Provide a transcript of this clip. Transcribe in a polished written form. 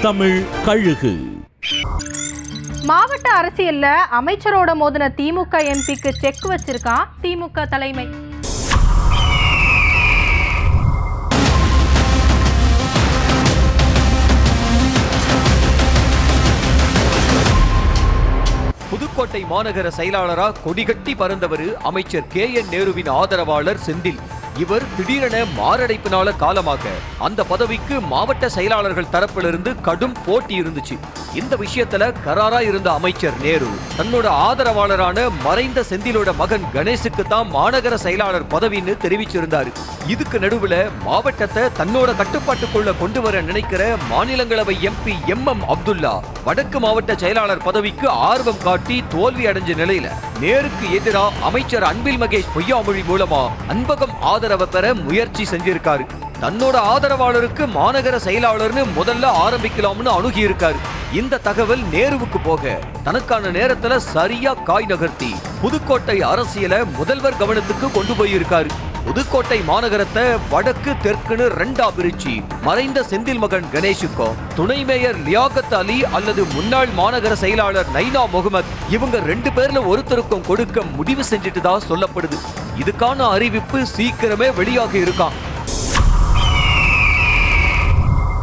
தமிழ் கழுகு. மாவட்ட அரசியல்ல அமைச்சரோட மோதின திமுக எம்பிக்கு செக் வச்சிருக்கான் திமுக தலைமை. புதுக்கோட்டை மாநகர செயலாளரா கொடிகட்டி பறந்தவர் அமைச்சர் KN நேருவின் ஆதரவாளர் செந்தில். இவர் திடீரென மாரடைப்பினால காலமாக அந்த பதவிக்கு மாவட்ட செயலாளர்கள் தரப்பிலிருந்து கடும் போட்டி இருந்துச்சு. இந்த விஷயத்துல கராரா இருந்த அமைச்சர் நேரு தன்னோட ஆதரவாளரான மறைந்த செந்திலோட மகன் கணேசுக்கு தான் மாநகர செயலாளர் பதவின்னு தெரிவிச்சிருந்தாரு. இதுக்கு நடுவுல மாவட்டத்தை தன்னோட கட்டுப்பாட்டுக்குள்ள கொண்டு வர நினைக்கிற மாநிலங்களவை MP MM அப்துல்லா வடக்கு மாவட்ட செயலாளர் பதவிக்கு ஆர்வம் காட்டி தோல்வி அடைஞ்ச நிலையில நேருக்கு எதிராக அமைச்சர் அன்பில் மகேஷ் பொய்யாமொழி மூலமா அன்பகம் ஆதரவை பெற முயற்சி செஞ்சிருக்காரு. தன்னோட ஆதரவாளருக்கு மாநகர செயலாளர்னு முதல்ல ஆரம்பிக்கலாம்னு அணுகி இருக்காரு. இந்த தகவல் நேருவுக்கு போக தனக்கான நேரத்துல சரியா காய் நகர்த்தி புதுக்கோட்டை அரசியல முதல்வர் கவனத்துக்கு கொண்டு போயிருக்காரு. புதுக்கோட்டை மாநகரத்தை வடக்கு தெற்குன்னு ரெண்டா பிரிச்சு மறைந்த செந்தில் மகன் கணேசுக்கும் துணை மேயர் லியாகத் அலி அல்லது முன்னாள் மாநகர செயலாளர் நைனா முகமது இவங்க 2 பேர்ல ஒருத்தருக்கும் கொடுக்க முடிவு செஞ்சுட்டு தான் சொல்லப்படுது. இதுக்கான அறிவிப்பு சீக்கிரமே வெளியாக இருக்கான்.